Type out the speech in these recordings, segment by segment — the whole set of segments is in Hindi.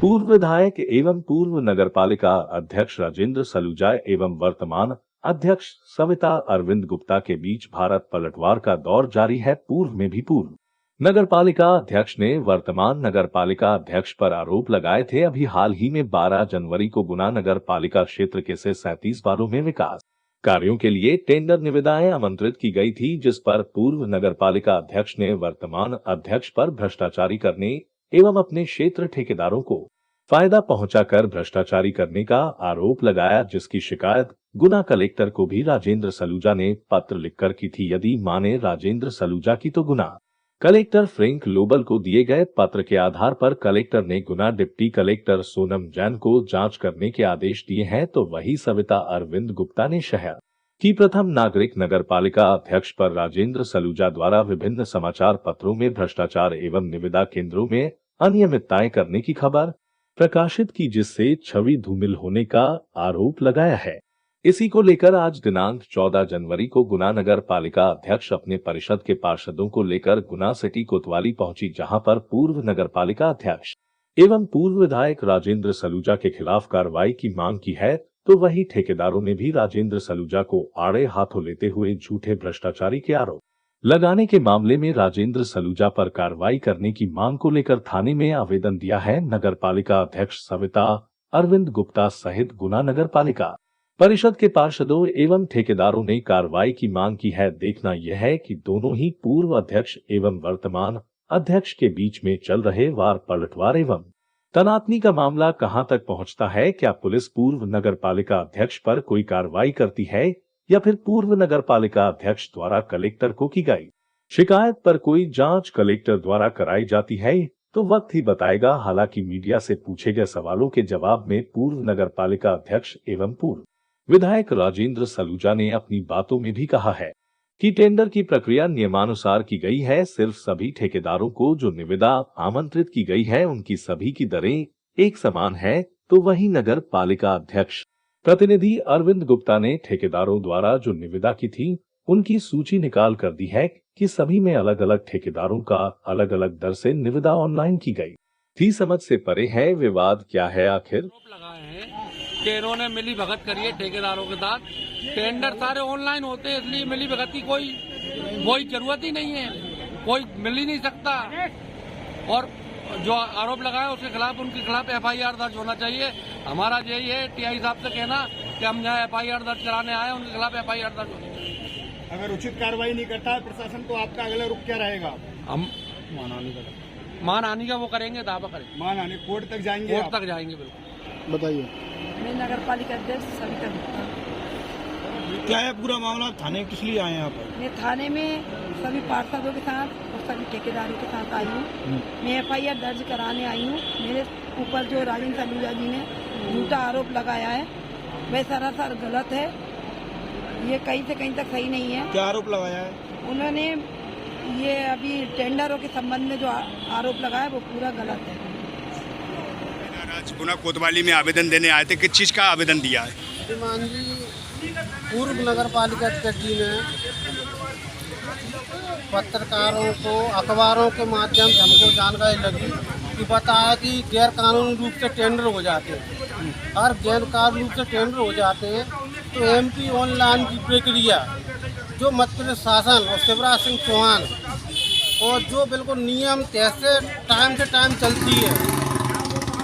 पूर्व विधायक एवं पूर्व नगरपालिका अध्यक्ष राजेंद्र सलूजा एवं वर्तमान अध्यक्ष सविता अरविंद गुप्ता के बीच भारत पलटवार का दौर जारी है। पूर्व में भी पूर्व नगरपालिका अध्यक्ष ने वर्तमान नगरपालिका अध्यक्ष पर आरोप लगाए थे। अभी हाल ही में 12 जनवरी को गुना नगर पालिका क्षेत्र के से 37 वार्डों में विकास कार्यों के लिए टेंडर निविदाएं आमंत्रित की गई थी, जिस पर पूर्व नगरपालिका अध्यक्ष ने वर्तमान अध्यक्ष पर भ्रष्टाचारी करने एवं अपने क्षेत्र ठेकेदारों को फायदा पहुंचाकर भ्रष्टाचारी करने का आरोप लगाया, जिसकी शिकायत गुना कलेक्टर को भी राजेंद्र सलूजा ने पत्र लिखकर की थी। यदि माने राजेंद्र सलूजा की तो गुना कलेक्टर फ्रैंक लोबल को दिए गए पत्र के आधार पर कलेक्टर ने गुना डिप्टी कलेक्टर सोनम जैन को जांच करने के आदेश दिए हैं, तो वही सविता अरविंद गुप्ता ने शहर की प्रथम नागरिक नगरपालिका अध्यक्ष पर राजेंद्र सलूजा द्वारा विभिन्न समाचार पत्रों में भ्रष्टाचार एवं निविदा केंद्रों में अनियमितताएं करने की खबर प्रकाशित की, जिससे छवि धूमिल होने का आरोप लगाया है। इसी को लेकर आज दिनांक 14 जनवरी को गुना नगर पालिका अध्यक्ष अपने परिषद के पार्षदों को लेकर गुना सिटी कोतवाली पहुंची, जहां पर पूर्व नगर पालिका अध्यक्ष एवं पूर्व विधायक राजेंद्र सलूजा के खिलाफ कार्रवाई की मांग की है, तो वही ठेकेदारों ने भी राजेंद्र सलूजा को आड़े हाथों लेते हुए झूठे भ्रष्टाचारी के आरोप लगाने के मामले में राजेंद्र सलूजा पर कार्रवाई करने की मांग को लेकर थाने में आवेदन दिया है। नगर पालिका अध्यक्ष सविता अरविंद गुप्ता सहित गुना नगर पालिका परिषद के पार्षदों एवं ठेकेदारों ने कार्रवाई की मांग की है। देखना यह है कि दोनों ही पूर्व अध्यक्ष एवं वर्तमान अध्यक्ष के बीच में चल रहे वार पलटवार एवं तनातनी का मामला कहां तक पहुंचता है। क्या पुलिस पूर्व नगर पालिका अध्यक्ष पर कोई कार्रवाई करती है या फिर पूर्व नगर पालिका अध्यक्ष द्वारा कलेक्टर को की गई शिकायत पर कोई जांच कलेक्टर द्वारा कराई जाती है, तो वक्त ही बताएगा। हालांकि मीडिया से पूछे गए सवालों के जवाब में पूर्व नगर पालिका अध्यक्ष एवं पूर्व विधायक राजेंद्र सलूजा ने अपनी बातों में भी कहा है कि टेंडर की प्रक्रिया नियमानुसार की गई है। सिर्फ सभी ठेकेदारों को जो निविदा आमंत्रित की गई है उनकी सभी की दरें एक समान है। तो वही नगर पालिका अध्यक्ष प्रतिनिधि अरविंद गुप्ता ने ठेकेदारों द्वारा जो निविदा की थी उनकी सूची निकाल कर दी है कि सभी में अलग अलग ठेकेदारों का अलग अलग दर से निविदा ऑनलाइन की गई थी। समझ से परे है। विवाद क्या है आखिर? कि इन्होंने मिली भगत करी है ठेकेदारों के साथ। टेंडर सारे ऑनलाइन होते हैं, इसलिए मिली भगत की कोई जरूरत ही नहीं है, कोई मिल ही नहीं सकता। और जो आरोप लगाया उसके खिलाफ उनके खिलाफ FIR दर्ज होना चाहिए। हमारा यही है TI साहब से कहना कि हम यहाँ FIR दर्ज कराने आए, उनके खिलाफ FIR दर्ज होनी चाहिए। अगर उचित कार्रवाई नहीं करता है प्रशासन तो आपका अगला रुख क्या रहेगा? हम मानहानि का वो करेंगे, दावा करेंगे, मानहानि कोर्ट तक जाएंगे? कोर्ट तक जाएंगे। बिल्कुल। बताइए। मैं नगर पालिका अध्यक्ष सविता गुप्ता। क्या है पूरा मामला? थाने किस लिए आए हैं आप? मैं थाने में सभी पार्षदों के साथ और सभी ठेकेदारों के साथ आई हूँ। मैं FIR दर्ज कराने आई हूँ। मेरे ऊपर जो राजेंद्र सलूजा जी ने झूठा आरोप लगाया है वह सरासर गलत है। ये कहीं से कहीं तक सही नहीं है। क्या आरोप लगाया है? उन्होंने ये अभी टेंडरों के संबंध में जो आरोप लगाया वो पूरा गलत है। आज गुना कोतवाली में आवेदन देने आए थे, किस चीज का आवेदन दिया है? श्रीमान जी, पूर्व नगर पालिका अध्यक्ष जी ने पत्रकारों को अखबारों के माध्यम से हमको जानकारी लगी कि बताया कि गैर कानूनी रूप से टेंडर हो जाते हैं। और गैर कानूनी रूप से टेंडर हो जाते हैं तो MP ऑनलाइन की प्रक्रिया जो मध्य प्रदेश शासन और शिवराज सिंह चौहान और जो बिल्कुल नियम कैसे टाइम से टाइम चलती है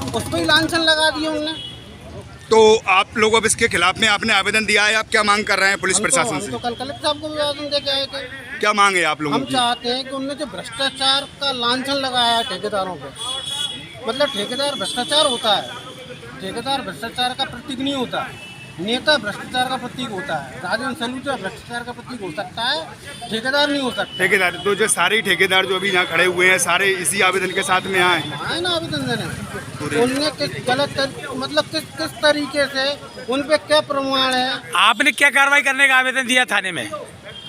उस पर ही लांछन लगा दिए उन्होंने। तो आप लोग अब इसके खिलाफ में आपने आवेदन दिया है, आप क्या मांग कर रहे हैं पुलिस प्रशासन से? तो कल कलेक्टर साहब को भी आवेदन दे के आए थे। क्या मांग है आप लोगों हम की? चाहते हैं कि उन्होंने जो भ्रष्टाचार का लांछन लगाया है ठेकेदारों पे, मतलब ठेकेदार भ्रष्टाचार होता है, ठेकेदार भ्रष्टाचार का प्रतीक नहीं होता, नेता भ्रष्टाचार का प्रतीक होता है। राजेंद्र सलूजा भ्रष्टाचार का प्रतीक हो सकता है, ठेकेदार नहीं हो सकता। ठेकेदार तो जो सारे ठेकेदार जो अभी यहाँ खड़े हुए हैं सारे इसी आवेदन के साथ में आए ना आवेदन देने। उनने किस गलत मतलब किस तरीके से उन पे क्या प्रमाण है? आपने क्या कार्रवाई करने का आवेदन दिया थाने में?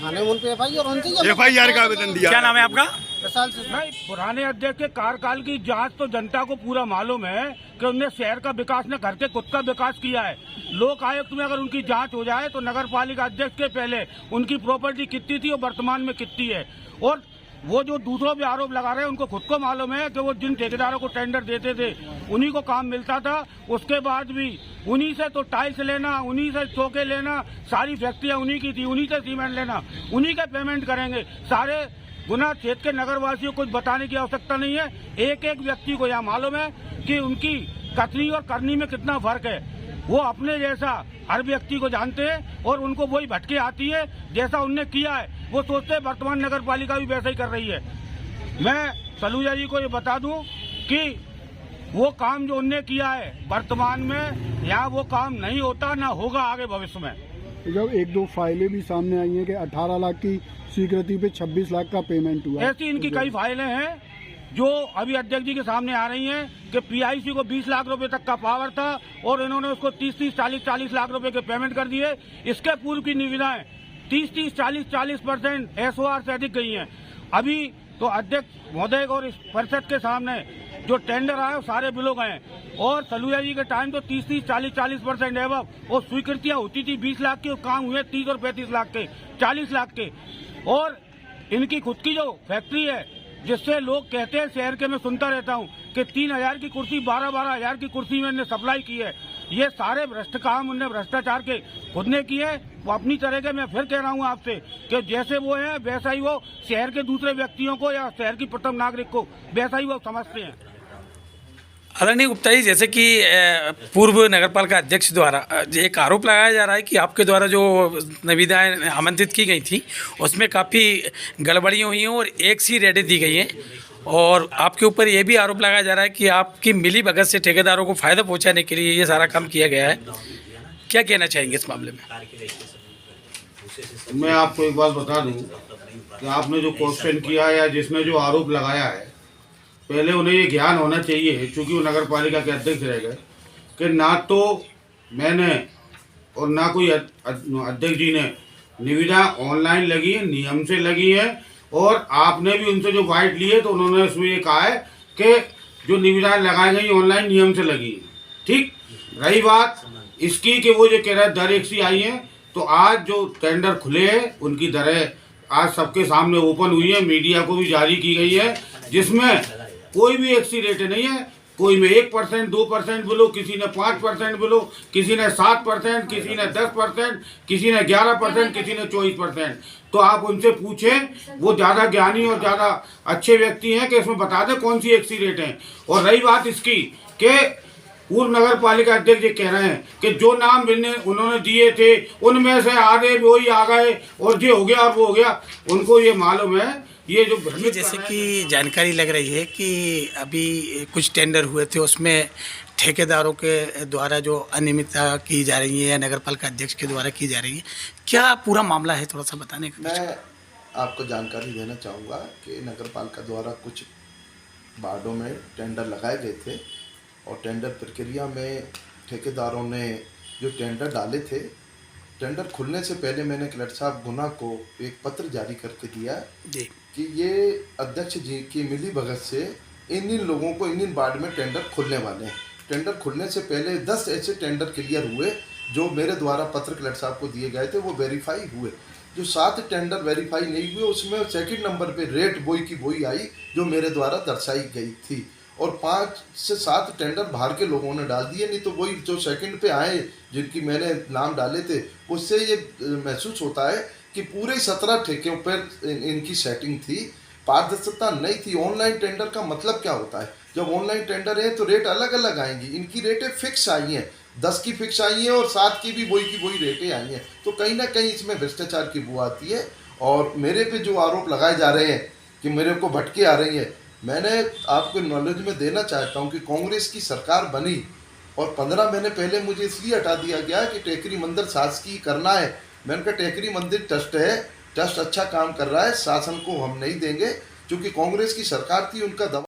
थाने उन पे FIR का आवेदन दिया। क्या नाम है आपका? नहीं, पुराने अध्यक्ष के कार्यकाल की जांच तो जनता को पूरा मालूम है कि उनने शहर का विकास ने घर के खुद का विकास किया है। लोक आयुक्त में अगर उनकी जांच हो जाए तो नगर पालिका अध्यक्ष के पहले उनकी प्रॉपर्टी कितनी थी और वर्तमान में कितनी है। और वो जो दूसरों पे आरोप लगा रहे हैं उनको खुद को मालूम है कि वो जिन ठेकेदारों को टेंडर देते थे उन्हीं को काम मिलता था। उसके बाद भी उन्हीं से तो टाइल्स लेना, उन्हीं से चौके लेना, सारी फैक्ट्रियां उन्हीं की थी, उन्हीं से सीमेंट लेना, उन्हीं का पेमेंट करेंगे। सारे गुना क्षेत्र के नगरवासियों को कुछ बताने की आवश्यकता नहीं है। एक एक व्यक्ति को यह मालूम है कि उनकी कथनी और करनी में कितना फर्क है। वो अपने जैसा हर व्यक्ति को जानते हैं और उनको वही भटके आती है जैसा उनने किया है। वो सोचते हैं वर्तमान नगर पालिका भी वैसा ही कर रही है। मैं सलूजा जी को ये बता दूं कि वो काम जो उनने किया है वर्तमान में यहाँ वो काम नहीं होता, ना होगा आगे भविष्य में। जब एक दो फाइलें भी सामने आई हैं कि 18 लाख की स्वीकृति पे 26 लाख का पेमेंट हुआ। ऐसी इनकी कई फाइलें हैं जो अभी अध्यक्ष जी के सामने आ रही हैं कि पीआईसी को 20 लाख रुपए तक का पावर था और इन्होंने उसको 30-40 लाख रुपए के पेमेंट कर दिए। इसके पूर्व की निविदाएं 30-40% एसओआर से अधिक गई हैं। अभी तो अध्यक्ष महोदय और इस परिषद के सामने जो टेंडर आए सारे बिलों गए और सलूजा जी के टाइम तो 30-40% एवं और स्वीकृतियां होती थी 20 लाख की और काम हुए 30 और 35 लाख के, 40 लाख के। और इनकी खुद की जो फैक्ट्री है जिससे लोग कहते हैं शहर के, मैं सुनता रहता हूं कि 3,000 की कुर्सी 12-12 हजार की कुर्सी में इन्हें सप्लाई की है। ये सारे भ्रष्ट काम उनने भ्रष्टाचार के खुद ने किए हैं। वो अपनी तरह के, मैं फिर कह रहा हूं आपसे कि जैसे वो हैं वैसा ही वो शहर के दूसरे व्यक्तियों को या शहर की प्रथम नागरिक को वैसा ही वो समझते हैं। आदरणीय गुप्ता जी, जैसे कि पूर्व नगरपालिका अध्यक्ष द्वारा एक आरोप लगाया जा रहा है कि आपके द्वारा जो निविदाएं आमंत्रित की गई थी उसमें काफ़ी गड़बड़ियाँ हुई हैं और एक सी रेटें दी गई हैं और आपके ऊपर ये भी आरोप लगाया जा रहा है कि आपकी मिली भगत से ठेकेदारों को फ़ायदा पहुंचाने के लिए ये सारा काम किया गया है। क्या कहना चाहेंगे इस मामले में? मैं आपको एक बात बता दूं कि आपने जो क्वेश्चन किया है या जिसने जो आरोप लगाया है, पहले उन्हें ये ज्ञान होना चाहिए, चूँकि वो नगर पालिका के अध्यक्ष रह गए, कि ना तो मैंने और ना कोई अध्यक्ष जी ने निविदा ऑनलाइन लगी है, नियम से लगी है। और आपने भी उनसे जो वाइट लिए तो उन्होंने उसमें ये कहा है कि जो निविदाएं लगाई गई ऑनलाइन नियम से लगी है। ठीक, रही बात इसकी कि वो जो कह रहे हैं दर एक सी आई है, तो आज जो टेंडर खुले हैं उनकी दरें आज सबके सामने ओपन हुई है, मीडिया को भी जारी की गई है, जिसमें कोई भी एक सी रेट नहीं है। कोई में 1%, 2% बोलो, किसी ने 5% बोलो, किसी ने 7%, किसी ने 10%, किसी ने 11%, किसी ने 24%। तो आप उनसे पूछें, वो ज़्यादा ज्ञानी और ज़्यादा अच्छे व्यक्ति हैं कि इसमें बता दें कौन सी एक सी रेट है। और रही बात इसकी कि पूर्व नगर पालिका अध्यक्ष जी कह रहे हैं कि जो नाम उन्होंने दिए थे उनमें से आधे वही आ गए और ये हो गया और वो हो गया। उनको ये मालूम है, ये जो जैसे कि जानकारी लग रही है कि अभी कुछ टेंडर हुए थे उसमें ठेकेदारों के द्वारा जो अनियमितता की जा रही है या नगरपालिका अध्यक्ष के द्वारा की जा रही है, क्या पूरा मामला है थोड़ा सा बताने का? मैं आपको जानकारी देना चाहूँगा कि नगरपालिका द्वारा कुछ वार्डों में टेंडर लगाए गए थे और टेंडर प्रक्रिया में ठेकेदारों ने जो टेंडर डाले थे, टेंडर खुलने से पहले मैंने कलेक्टर साहब गुना को एक पत्र जारी करके दिया जी कि ये अध्यक्ष जी की मिली भगत से इन लोगों को इन वार्ड में टेंडर खुलने वाले हैं। टेंडर खुलने से पहले 10 ऐसे टेंडर क्लियर हुए जो मेरे द्वारा पत्र कलेक्टर साहब को दिए गए थे, वो वेरीफाई हुए। जो 7 टेंडर वेरीफाई नहीं हुए उसमें सेकंड नंबर पे रेट वही की वही आई जो मेरे द्वारा दर्शाई गई थी और 5 से 7 टेंडर बाहर के लोगों ने डाल दिए, नहीं तो वही जो सेकंड पे आए जिनकी मैंने नाम डाले थे, उससे ये महसूस होता है कि पूरे 17 ठेकों पर इनकी सेटिंग थी, पारदर्शिता नहीं थी। ऑनलाइन टेंडर का मतलब क्या होता है? जब ऑनलाइन टेंडर है तो रेट अलग अलग आएंगी, इनकी रेटें फिक्स आई हैं, 10 की फिक्स आई हैं और 7 की भी वही रेटें आई हैं। तो कहीं ना कहीं इसमें भ्रष्टाचार की बू आती है। और मेरे पे जो आरोप लगाए जा रहे हैं कि मेरे को भटके आ रही है, मैंने आपको नॉलेज में देना चाहता हूं कि कांग्रेस की सरकार बनी और 15 महीने पहले मुझे इसलिए हटा दिया गया कि टेकरी मंदिर शासकीय करना है। मैंने कहा टेकरी मंदिर ट्रस्ट है, ट्रस्ट अच्छा काम कर रहा है, शासन को हम नहीं देंगे। क्योंकि कांग्रेस की सरकार थी, उनका दबाव